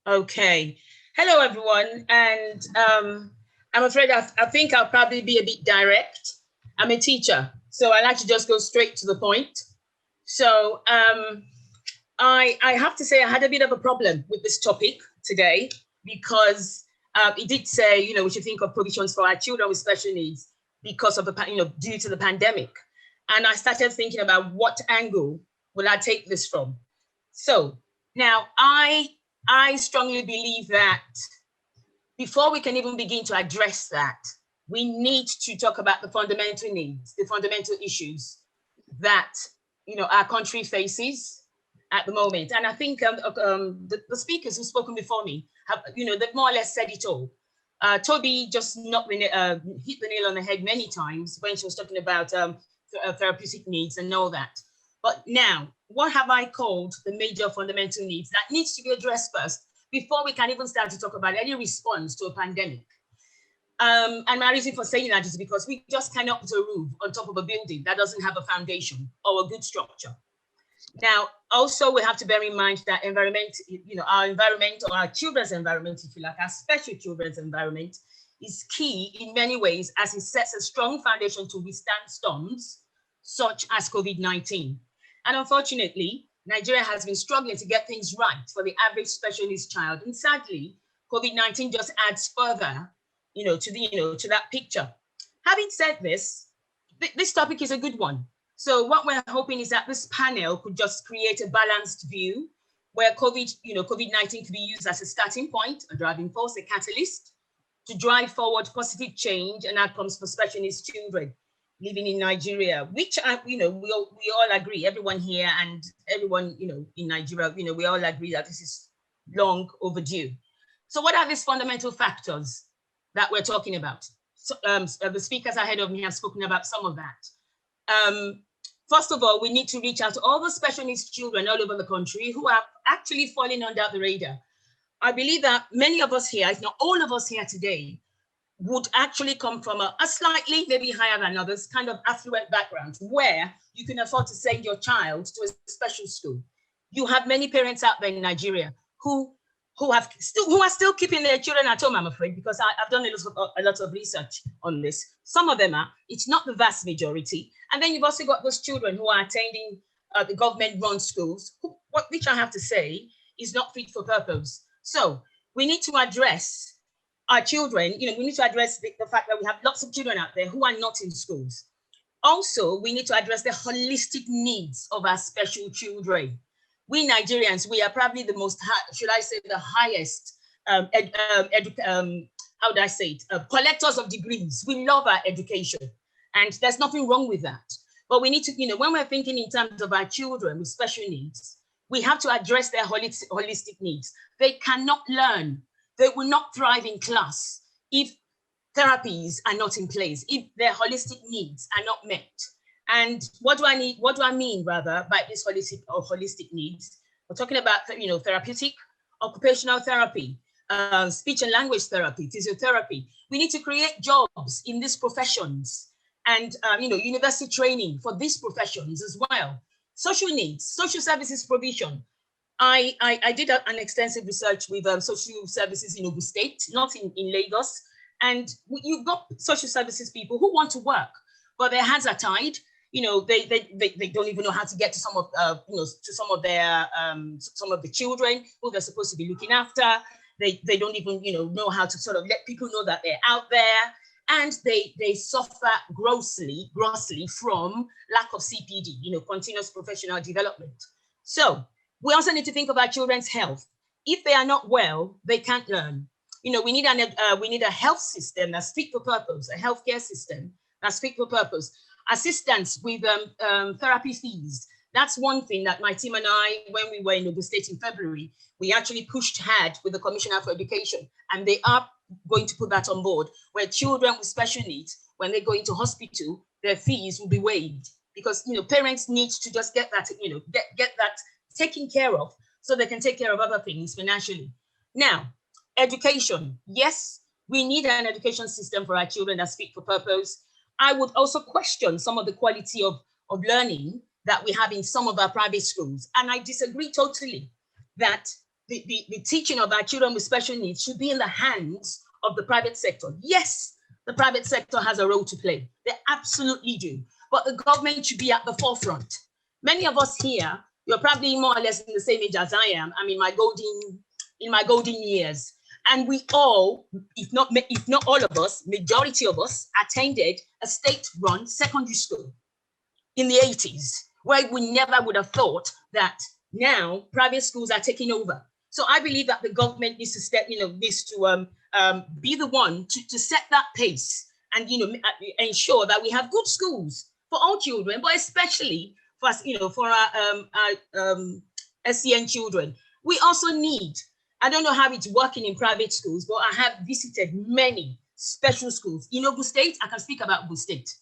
Okay. Hello, everyone. And I'm afraid I think I'll probably be a bit direct. I'm a teacher, so I like to just go straight to the point. So I have to say I had a bit of a problem with this topic today because it did say, we should think of provisions for our children with special needs because of due to the pandemic. And I started thinking about what angle will I take this from. So now I strongly believe that before we can even begin to address that, we need to talk about the fundamental needs, the fundamental issues that our country faces at the moment. And I think the speakers who've spoken before me have, they've more or less said it all. Toby just hit the nail on the head many times when she was talking about therapeutic needs and all that. But now, what have I called the major fundamental needs that needs to be addressed first before we can even start to talk about any response to a pandemic? And my reason for saying that is because we just cannot put a roof on top of a building that doesn't have a foundation or a good structure. Now, also, we have to bear in mind that environment, our environment, or our children's environment, if you like, our special children's environment, is key in many ways as it sets a strong foundation to withstand storms such as COVID-19. And unfortunately, Nigeria has been struggling to get things right for the average special needs child. And sadly, COVID-19 just adds further, to that picture. Having said this, this topic is a good one. So what we're hoping is that this panel could just create a balanced view where COVID-19 could be used as a starting point, a driving force, a catalyst to drive forward positive change and outcomes for special needs children living in Nigeria, which we all agree, everyone here and everyone in Nigeria, we all agree that this is long overdue. So what are these fundamental factors that we're talking about? So, the speakers ahead of me have spoken about some of that. First of all, we need to reach out to all the special needs children all over the country who are actually falling under the radar. I believe that many of us here, if not all of us here today, would actually come from a slightly, maybe higher than others, kind of affluent background where you can afford to send your child to a special school. You have many parents out there in Nigeria who are still keeping their children at home, I'm afraid, because I've done a lot of research on this. Some of them are, it's not the vast majority. And then you've also got those children who are attending the government-run schools, which I have to say is not fit for purpose. So we need to address our children, we need to address the fact that we have lots of children out there who are not in schools. Also, we need to address the holistic needs of our special children. We Nigerians, we are probably the most, should I say, the highest, collectors of degrees. We love our education, and there's nothing wrong with that. But we need to, when we're thinking in terms of our children with special needs, we have to address their holistic needs. They cannot learn. They will not thrive in class if therapies are not in place, if their holistic needs are not met. And what do I mean by this holistic needs? We're talking about, therapeutic, occupational therapy, speech and language therapy, physiotherapy. We need to create jobs in these professions and, university training for these professions as well. Social needs, social services provision. I did an extensive research with social services in Ogun State, not in Lagos. And you've got social services people who want to work, but their hands are tied. They don't even know how to get to some of the children who they're supposed to be looking after. They don't even know how to sort of let people know that they're out there, and they suffer grossly from lack of CPD, continuous professional development. So we also need to think about children's health. If they are not well, they can't learn. We need a health system that's fit for purpose, a healthcare system that's fit for purpose. Assistance with therapy fees. That's one thing that my team and I, when we were in Ogun State in February, we actually pushed hard with the Commissioner for Education, and they are going to put that on board, where children with special needs, when they go into hospital, their fees will be waived, because parents need to just get that get that taken care of so they can take care of other things financially. Now, education. Yes, we need an education system for our children that's fit for purpose. I would also question some of the quality of learning that we have in some of our private schools. And I disagree totally that the teaching of our children with special needs should be in the hands of the private sector. Yes, the private sector has a role to play. They absolutely do. But the government should be at the forefront. Many of us here, you're probably more or less in the same age as I am. I'm in my golden years. And we all, if not all of us, majority of us attended a state-run secondary school in the 80s, where we never would have thought that now private schools are taking over. So I believe that the government needs to step, needs to be the one to set that pace and, ensure that we have good schools for all children, but especially for us, for our SCN children. We also need, I don't know how it's working in private schools, but I have visited many special schools. In Ogun State, I can speak about Ogun State.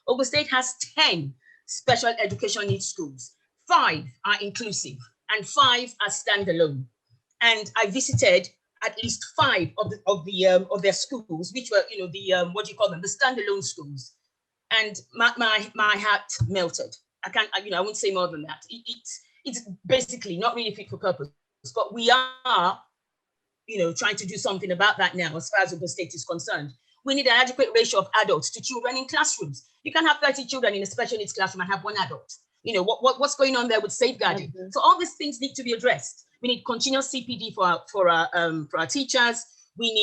Ogun State has 10 special education needs schools. 5 are inclusive and 5 are standalone. And I visited at least 5 of their schools, which were, what do you call them, the standalone schools. And my heart melted. I won't say more than that. It's basically not really fit for purpose, but we are, trying to do something about that now as far as Ogun State is concerned. We need an adequate ratio of adults to children in classrooms. You can't have 30 children in a special needs classroom and have 1 adult. What's going on there with safeguarding? Mm-hmm. So all these things need to be addressed. We need continuous CPD for our teachers. We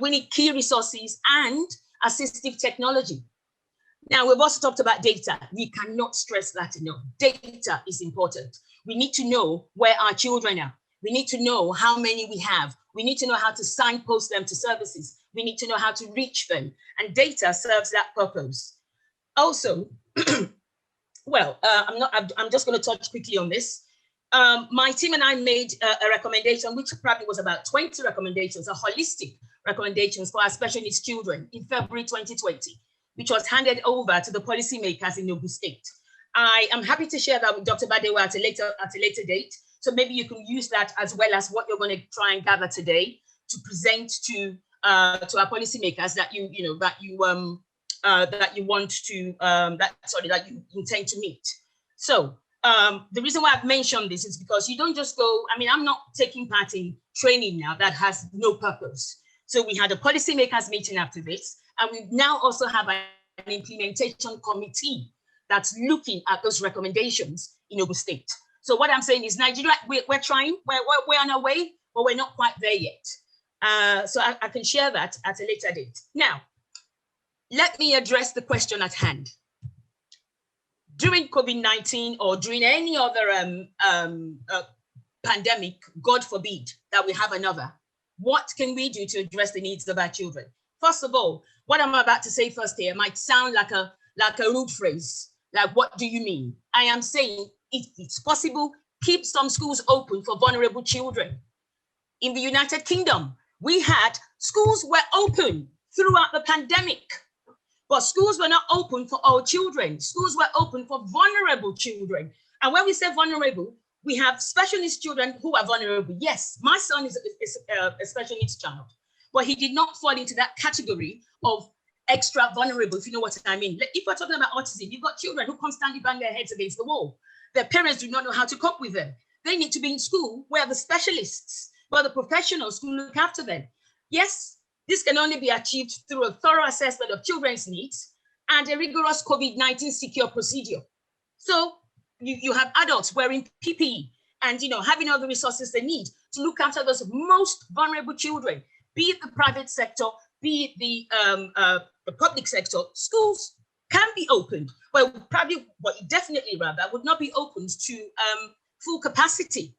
need key resources and assistive technology. Now, we've also talked about data. We cannot stress that enough. Data is important. We need to know where our children are. We need to know how many we have. We need to know how to signpost them to services. We need to know how to reach them. And data serves that purpose. Also, I'm just going to touch quickly on this. My team and I made a recommendation, which probably was about 20 recommendations, a holistic recommendations for our special needs children in February 2020, which was handed over to the policymakers in Ogun State. I am happy to share that with Dr. Badewa at a later date. So maybe you can use that as well as what you're going to try and gather today to present to our policymakers that you intend to meet. So the reason why I've mentioned this is because you don't just go, I'm not taking part in training now that has no purpose. So we had a policymakers meeting after this, and we now also have an implementation committee that's looking at those recommendations in Ogun State. So what I'm saying is Nigeria, we're trying, we're on our way, but we're not quite there yet. So I can share that at a later date. Now, let me address the question at hand. During COVID-19 or during any other pandemic, God forbid that we have another, what can we do to address the needs of our children? First of all, what I'm about to say first here might sound like a rude phrase. Like, what do you mean? I am saying, if it's possible, keep some schools open for vulnerable children. In the United Kingdom, we had schools were open throughout the pandemic, but schools were not open for all children. Schools were open for vulnerable children. And when we say vulnerable, we have special needs children who are vulnerable. Yes, my son is a special needs child, but he did not fall into that category of extra vulnerable, if you know what I mean. If we're talking about autism, you've got children who constantly bang their heads against the wall. Their parents do not know how to cope with them. They need to be in school where the specialists, where the professionals who look after them. Yes, this can only be achieved through a thorough assessment of children's needs and a rigorous COVID-19 secure procedure. So you have adults wearing PPE and having all the resources they need to look after those most vulnerable children, be it the private sector, be it the public sector. Schools can be opened, but definitely would not be opened to full capacity.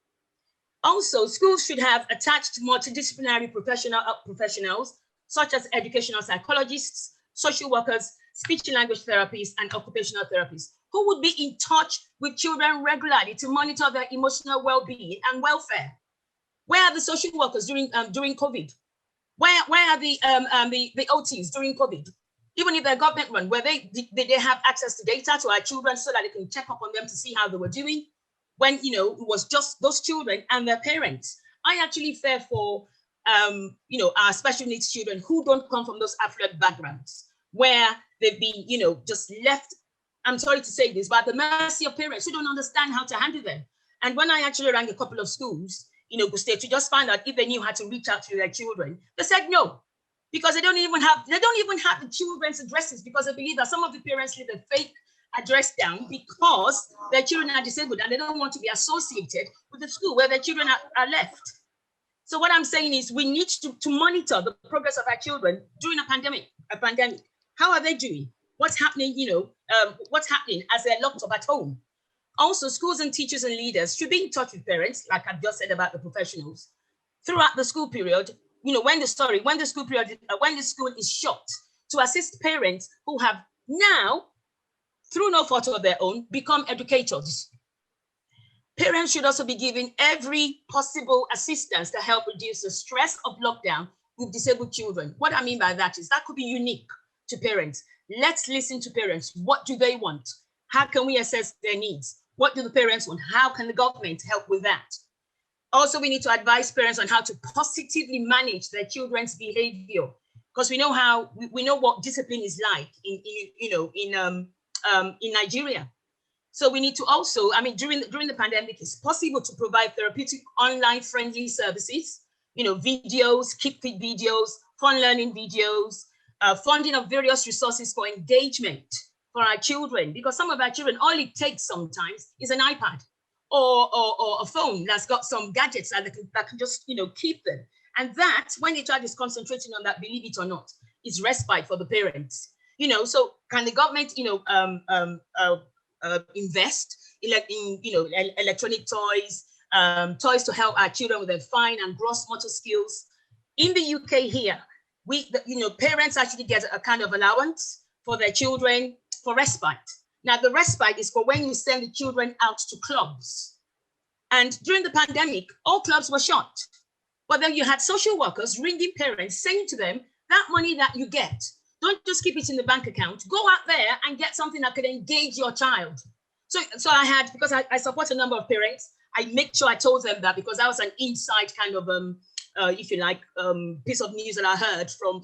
Also, schools should have attached multidisciplinary professionals, such as educational psychologists, social workers, speech and language therapists, and occupational therapists, who would be in touch with children regularly to monitor their emotional well-being and welfare. Where are the social workers during COVID? Where are the OTs during COVID? Even if they're government run, where they have access to data to our children so that they can check up on them to see how they were doing, when it was just those children and their parents. I actually fear for our special needs children who don't come from those affluent backgrounds, where they've been just left, I'm sorry to say this, but at the mercy of parents who don't understand how to handle them. And when I actually rang a couple of schools, Ogun State, to just find out if they knew how to reach out to their children. They said no, because they don't even have the children's addresses, because they believe that some of the parents leave a fake address down because their children are disabled and they don't want to be associated with the school where their children are left. So what I'm saying is we need to monitor the progress of our children during a pandemic. How are they doing? What's happening, what's happening as they're locked up at home? Also, schools and teachers and leaders should be in touch with parents, like I've just said about the professionals, throughout the school period, when the school is shut, to assist parents who have now, through no fault of their own, become educators. Parents should also be given every possible assistance to help reduce the stress of lockdown with disabled children. What I mean by that is that could be unique to parents. Let's listen to parents. What do they want? How can we assess their needs? What do the parents want? How can the government help with that? Also, we need to advise parents on how to positively manage their children's behavior, because we know what discipline is like in Nigeria. So we need to also, during the pandemic, it's possible to provide therapeutic online friendly services, videos, keep fit videos, fun learning videos, funding of various resources for engagement for our children, because some of our children, all it takes sometimes is an iPad or a phone that's got some gadgets that can just, keep them. And that, when the child is concentrating on that, believe it or not, is respite for the parents. So can the government, invest in electronic toys, toys to help our children with their fine and gross motor skills? In the UK here, parents actually get a kind of allowance for their children for respite. Now, the respite is for when you send the children out to clubs. And during the pandemic, all clubs were shut. But then you had social workers ringing parents, saying to them, that money that you get, don't just keep it in the bank account. Go out there and get something that could engage your child. So I had, because I support a number of parents, I make sure I told them that, because that was an inside kind of, if you like, piece of news that I heard from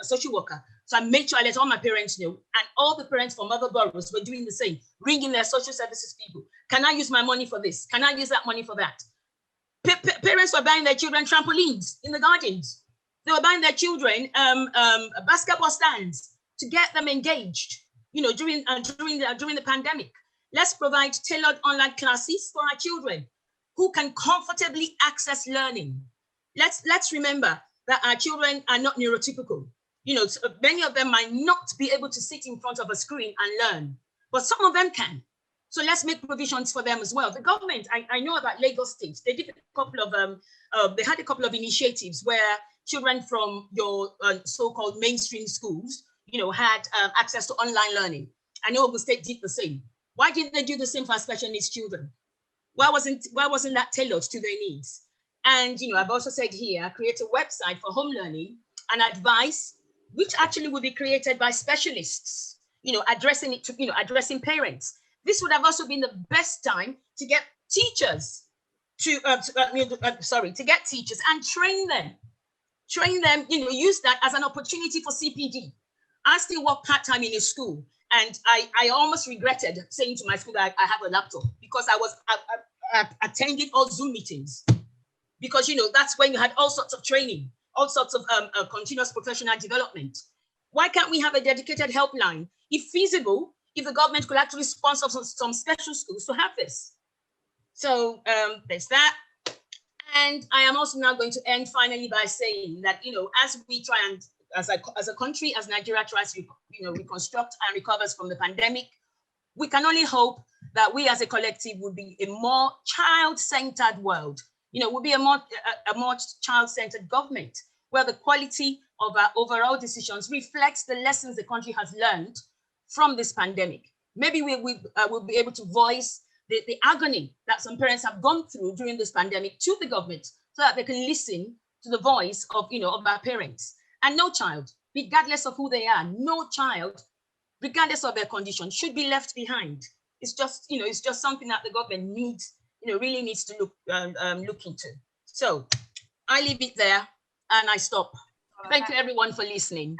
a social worker. So I made sure I let all my parents know, and all the parents from other boroughs were doing the same, ringing their social services people. Can I use my money for this? Can I use that money for that? Parents were buying their children trampolines in the gardens. They were buying their children basketball stands to get them engaged, during the pandemic. Let's provide tailored online classes for our children who can comfortably access learning. Let's remember that our children are not neurotypical. So many of them might not be able to sit in front of a screen and learn, but some of them can. So let's make provisions for them as well. The government, I know about Lagos State, they did they had a couple of initiatives where children from your so-called mainstream schools, had access to online learning. I know Ogun State did the same. Why didn't they do the same for special needs children? Why wasn't that tailored to their needs? And I've also said here, create a website for home learning and advice, which actually will be created by specialists, addressing it to, addressing parents. This would have also been the best time to get teachers to get teachers and train them, use that as an opportunity for CPD. I still work part-time in a school, and I almost regretted saying to my school that I have a laptop, because I attended all Zoom meetings, because, that's when you had all sorts of training, all sorts of continuous professional development. Why can't we have a dedicated helpline? If feasible, if the government could actually sponsor some special schools to have this. So there's that. And I am also now going to end finally by saying that, as we try and, as a country, as Nigeria tries to, reconstruct and recovers from the pandemic, we can only hope that we as a collective will be a more child-centered world. Will be a more child-centered government, where the quality of our overall decisions reflects the lessons the country has learned from this pandemic. Maybe we will be able to voice the agony that some parents have gone through during this pandemic to the government, so that they can listen to the voice of our parents. And no child, regardless of who they are, no child, regardless of their condition, should be left behind. It's just something that the government needs, really needs to look into. So I leave it there and I stop. Thank you everyone for listening.